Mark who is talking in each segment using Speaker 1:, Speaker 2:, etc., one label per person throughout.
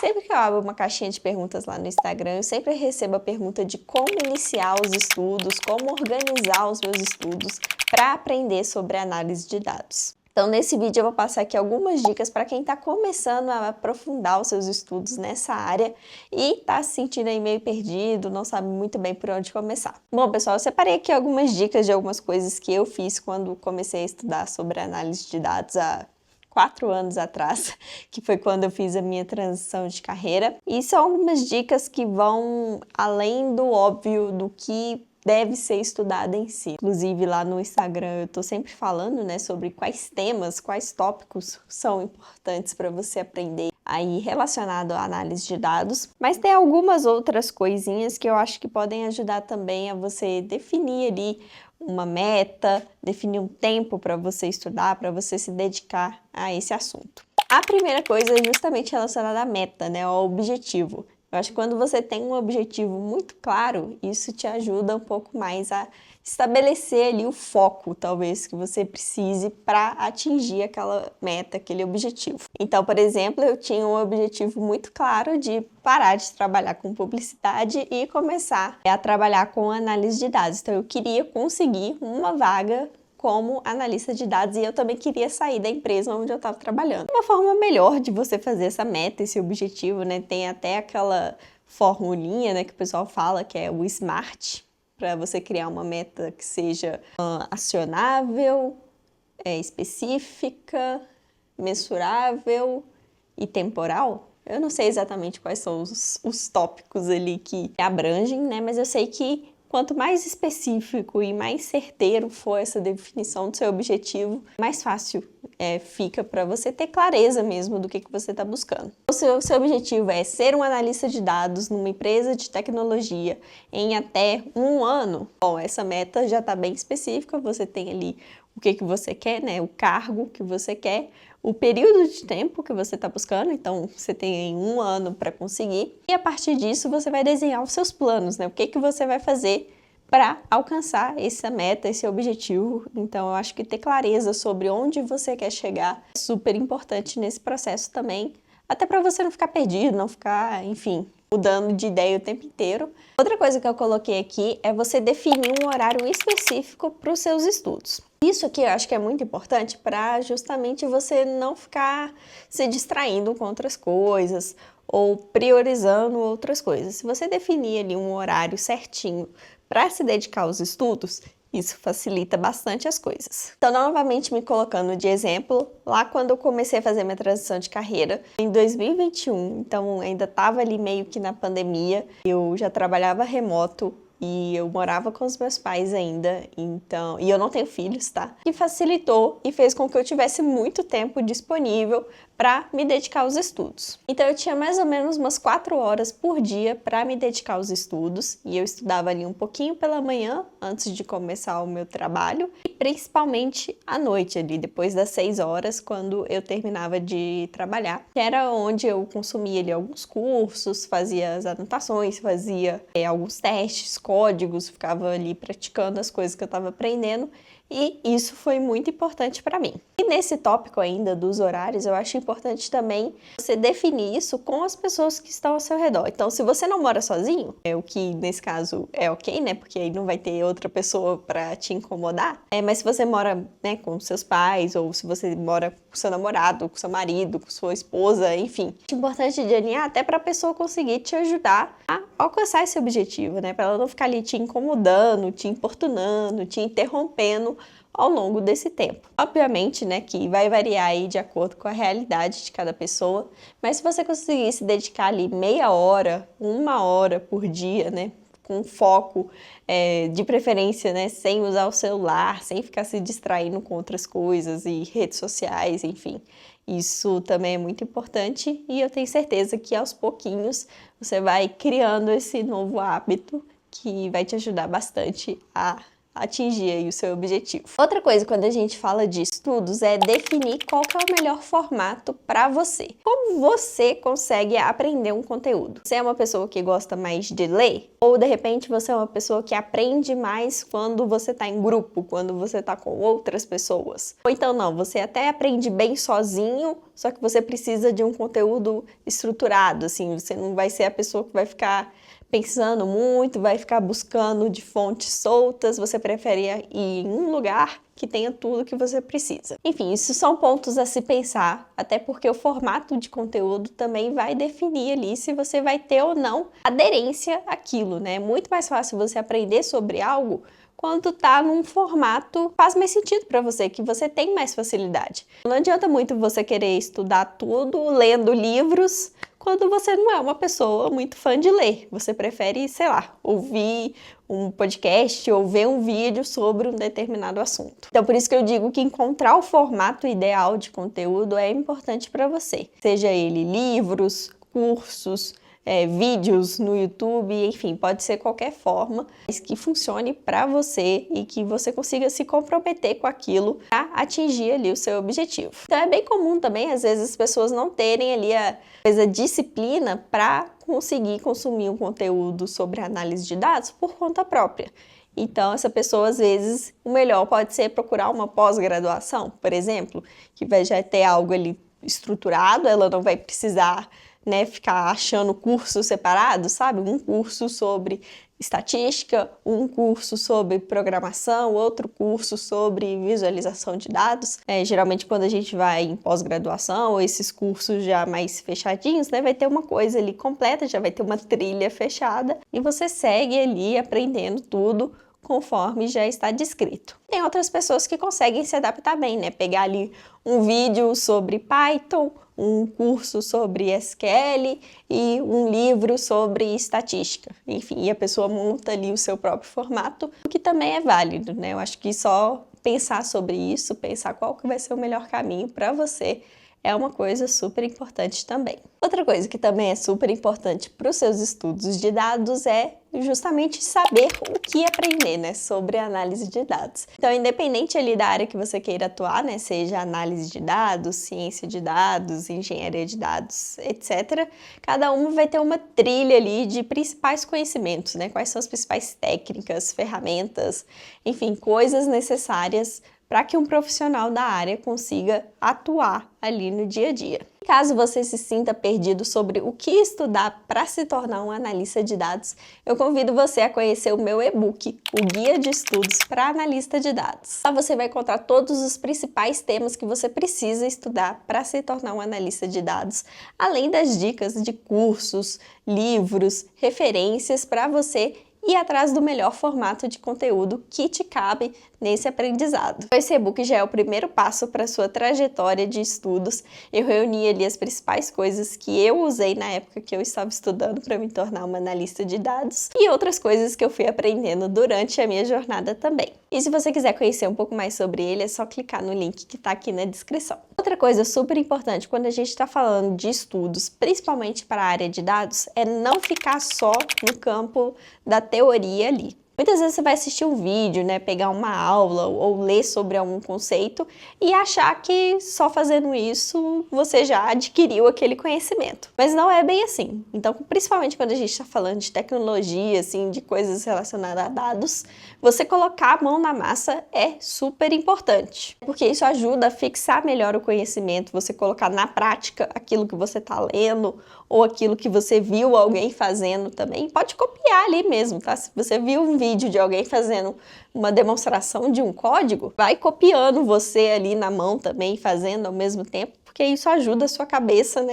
Speaker 1: Sempre que eu abro uma caixinha de perguntas lá no Instagram, eu sempre recebo a pergunta de como iniciar os estudos, como organizar os meus estudos para aprender sobre análise de dados. Então, nesse vídeo eu vou passar aqui algumas dicas para quem está começando a aprofundar os seus estudos nessa área e está se sentindo aí meio perdido, não sabe muito bem por onde começar. Bom, pessoal, eu separei aqui algumas dicas de algumas coisas que eu fiz quando comecei a estudar sobre análise de dados há 4 anos atrás, que foi quando eu fiz a minha transição de carreira. E são algumas dicas que vão além do óbvio do que deve ser estudada em si. Inclusive lá no Instagram eu tô sempre falando, né, sobre quais temas, quais tópicos são importantes para você aprender aí relacionado à análise de dados, mas tem algumas outras coisinhas que eu acho que podem ajudar também a você definir ali uma meta, definir um tempo para você estudar, para você se dedicar a esse assunto. A primeira coisa é justamente relacionada à meta, né, ao objetivo. Eu acho que quando você tem um objetivo muito claro, isso te ajuda um pouco mais a estabelecer ali o foco, talvez, que você precise para atingir aquela meta, aquele objetivo. Então, por exemplo, eu tinha um objetivo muito claro de parar de trabalhar com publicidade e começar a trabalhar com análise de dados. Então, eu queria conseguir uma vaga como analista de dados e eu também queria sair da empresa onde eu estava trabalhando. Uma forma melhor de você fazer essa meta, esse objetivo, né? Tem até aquela formulinha, né, que o pessoal fala que é o SMART, para você criar uma meta que seja acionável, específica, mensurável e temporal. Eu não sei exatamente quais são os tópicos ali que abrangem, né? Mas eu sei que quanto mais específico e mais certeiro for essa definição do seu objetivo, mais fácil fica para você ter clareza mesmo do que você está buscando. O seu objetivo é ser um analista de dados numa empresa de tecnologia em até 1 ano. Bom, essa meta já está bem específica, você tem ali o que você quer, né? O cargo que você quer, o período de tempo que você está buscando, então você tem 1 ano para conseguir, e a partir disso você vai desenhar os seus planos, né? O que você vai fazer para alcançar essa meta, esse objetivo. Então eu acho que ter clareza sobre onde você quer chegar é super importante nesse processo também, até para você não ficar perdido, não ficar, enfim, mudando de ideia o tempo inteiro. Outra coisa que eu coloquei aqui é você definir um horário específico para os seus estudos. Isso aqui eu acho que é muito importante para justamente você não ficar se distraindo com outras coisas ou priorizando outras coisas. Se você definir ali um horário certinho para se dedicar aos estudos, isso facilita bastante as coisas. Então, novamente me colocando de exemplo, lá quando eu comecei a fazer minha transição de carreira, em 2021, então ainda estava ali meio que na pandemia, eu já trabalhava remoto, e eu morava com os meus pais ainda, então, e eu não tenho filhos, tá? E facilitou e fez com que eu tivesse muito tempo disponível para me dedicar aos estudos. Então eu tinha mais ou menos umas 4 horas por dia para me dedicar aos estudos, e eu estudava ali um pouquinho pela manhã, antes de começar o meu trabalho, e principalmente à noite ali, depois das 6 horas, quando eu terminava de trabalhar, que era onde eu consumia ali alguns cursos, fazia as anotações, fazia alguns testes, códigos, ficava ali praticando as coisas que eu estava aprendendo, e isso foi muito importante para mim. E nesse tópico ainda dos horários, eu acho importante também você definir isso com as pessoas que estão ao seu redor. Então, se você não mora sozinho, o que nesse caso é ok, né? Porque aí não vai ter outra pessoa para te incomodar. Mas se você mora, né, com seus pais, ou se você mora com seu namorado, com seu marido, com sua esposa, enfim. É importante de alinhar até para a pessoa conseguir te ajudar a alcançar esse objetivo, né? Para ela não ficar ali te incomodando, te importunando, te interrompendo ao longo desse tempo. Obviamente, né, que vai variar aí de acordo com a realidade de cada pessoa, mas se você conseguir se dedicar ali meia hora, 1 hora por dia, né, com foco, de preferência, né, sem usar o celular, sem ficar se distraindo com outras coisas e redes sociais, enfim. Isso também é muito importante e eu tenho certeza que aos pouquinhos você vai criando esse novo hábito que vai te ajudar bastante a atingir aí o seu objetivo. Outra coisa quando a gente fala de estudos é definir qual que é o melhor formato para você. Como você consegue aprender um conteúdo? Você é uma pessoa que gosta mais de ler? Ou de repente você é uma pessoa que aprende mais quando você está em grupo, quando você está com outras pessoas? Ou então não, você até aprende bem sozinho, só que você precisa de um conteúdo estruturado, assim, você não vai ser a pessoa que vai ficar pensando muito, vai ficar buscando de fontes soltas, você prefere ir em um lugar que tenha tudo que você precisa. Enfim, isso são pontos a se pensar, até porque o formato de conteúdo também vai definir ali se você vai ter ou não aderência àquilo, né? É muito mais fácil você aprender sobre algo quando tá num formato que faz mais sentido para você, que você tem mais facilidade. Não adianta muito você querer estudar tudo lendo livros quando você não é uma pessoa muito fã de ler. Você prefere, sei lá, ouvir um podcast ou ver um vídeo sobre um determinado assunto. Então, por isso que eu digo que encontrar o formato ideal de conteúdo é importante para você. Seja ele livros, cursos, vídeos no YouTube, enfim, pode ser qualquer forma, mas que funcione para você e que você consiga se comprometer com aquilo para atingir ali o seu objetivo. Então é bem comum também, às vezes, as pessoas não terem ali a disciplina para conseguir consumir um conteúdo sobre análise de dados por conta própria. Então, essa pessoa, às vezes, o melhor pode ser procurar uma pós-graduação, por exemplo, que vai já ter algo ali estruturado, ela não vai precisar ficar achando cursos separados, sabe? Um curso sobre estatística, um curso sobre programação, outro curso sobre visualização de dados. Geralmente, quando a gente vai em pós-graduação, ou esses cursos já mais fechadinhos, vai ter uma coisa ali completa, já vai ter uma trilha fechada, e você segue ali aprendendo tudo conforme já está descrito. Tem outras pessoas que conseguem se adaptar bem, pegar ali um vídeo sobre Python, um curso sobre SQL e um livro sobre estatística. Enfim, e a pessoa monta ali o seu próprio formato, o que também é válido, Eu acho que só pensar sobre isso, pensar qual que vai ser o melhor caminho para você, é uma coisa super importante também. Outra coisa que também é super importante para os seus estudos de dados é justamente saber o que aprender, sobre a análise de dados. Então, independente ali da área que você queira atuar, seja análise de dados, ciência de dados, engenharia de dados, etc., cada uma vai ter uma trilha ali de principais conhecimentos, Quais são as principais técnicas, ferramentas, enfim, coisas necessárias para que um profissional da área consiga atuar ali no dia a dia. Caso você se sinta perdido sobre o que estudar para se tornar um analista de dados, eu convido você a conhecer o meu e-book, o Guia de Estudos para Analista de Dados. Lá você vai encontrar todos os principais temas que você precisa estudar para se tornar um analista de dados, além das dicas de cursos, livros, referências para você ir atrás do melhor formato de conteúdo que te cabe nesse aprendizado. Esse e-book já é o primeiro passo para a sua trajetória de estudos. Eu reuni ali as principais coisas que eu usei na época que eu estava estudando para me tornar uma analista de dados e outras coisas que eu fui aprendendo durante a minha jornada também. E se você quiser conhecer um pouco mais sobre ele, é só clicar no link que está aqui na descrição. Outra coisa super importante quando a gente está falando de estudos, principalmente para a área de dados, é não ficar só no campo da teoria ali. Muitas vezes você vai assistir um vídeo, pegar uma aula ou ler sobre algum conceito e achar que só fazendo isso você já adquiriu aquele conhecimento. Mas não é bem assim. Então, principalmente quando a gente está falando de tecnologia, de coisas relacionadas a dados, você colocar a mão na massa é super importante. Porque isso ajuda a fixar melhor o conhecimento, você colocar na prática aquilo que você está lendo ou aquilo que você viu alguém fazendo também. Pode copiar ali mesmo, tá? Se você viu um vídeo de alguém fazendo uma demonstração de um código, vai copiando você ali na mão também, fazendo ao mesmo tempo, porque isso ajuda a sua cabeça,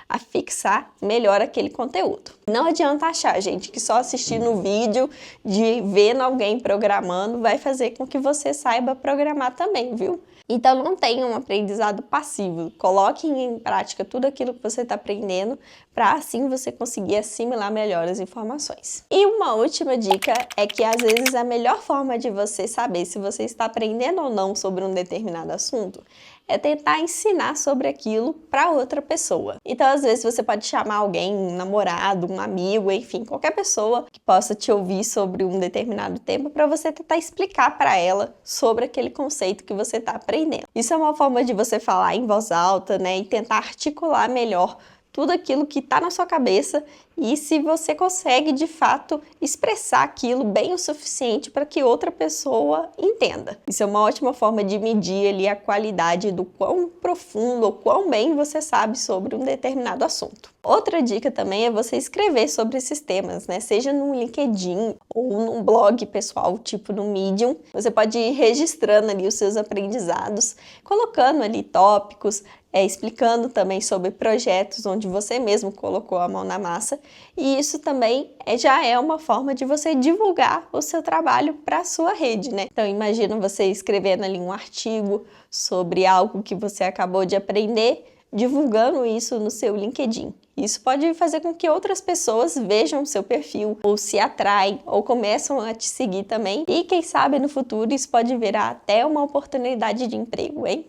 Speaker 1: a fixar melhor aquele conteúdo. Não adianta achar, gente, que só assistindo o vídeo de vendo alguém programando vai fazer com que você saiba programar também, viu? Então não tenha um aprendizado passivo, coloque em prática tudo aquilo que você está aprendendo para assim você conseguir assimilar melhor as informações. E uma última dica é que às vezes a melhor forma de você saber se você está aprendendo ou não sobre um determinado assunto é tentar ensinar sobre aquilo para outra pessoa. Então, às vezes, você pode chamar alguém, um namorado, um amigo, enfim, qualquer pessoa que possa te ouvir sobre um determinado tema para você tentar explicar para ela sobre aquele conceito que você está aprendendo. Isso é uma forma de você falar em voz alta, né, e tentar articular melhor tudo aquilo que está na sua cabeça e se você consegue, de fato, expressar aquilo bem o suficiente para que outra pessoa entenda. Isso é uma ótima forma de medir ali a qualidade do quão profundo ou quão bem você sabe sobre um determinado assunto. Outra dica também é você escrever sobre esses temas, né? Seja no LinkedIn ou num blog pessoal, tipo no Medium. Você pode ir registrando ali os seus aprendizados, colocando ali tópicos, explicando também sobre projetos onde você mesmo colocou a mão na massa. E isso também já é uma forma de você divulgar o seu trabalho para a sua rede, né? Então imagina você escrevendo ali um artigo sobre algo que você acabou de aprender, divulgando isso no seu LinkedIn. Isso pode fazer com que outras pessoas vejam o seu perfil, ou se atraem, ou começam a te seguir também. E quem sabe no futuro isso pode virar até uma oportunidade de emprego, hein?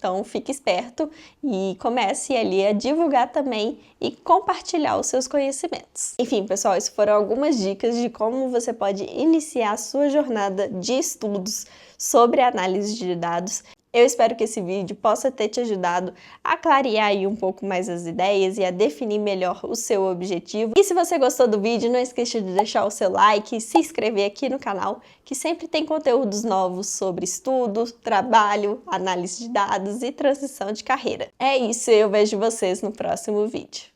Speaker 1: Então fique esperto e comece ali a divulgar também e compartilhar os seus conhecimentos. Enfim, pessoal, essas foram algumas dicas de como você pode iniciar a sua jornada de estudos sobre análise de dados. Eu espero que esse vídeo possa ter te ajudado a clarear aí um pouco mais as ideias e a definir melhor o seu objetivo. E se você gostou do vídeo, não esqueça de deixar o seu like e se inscrever aqui no canal, que sempre tem conteúdos novos sobre estudo, trabalho, análise de dados e transição de carreira. É isso, eu vejo vocês no próximo vídeo.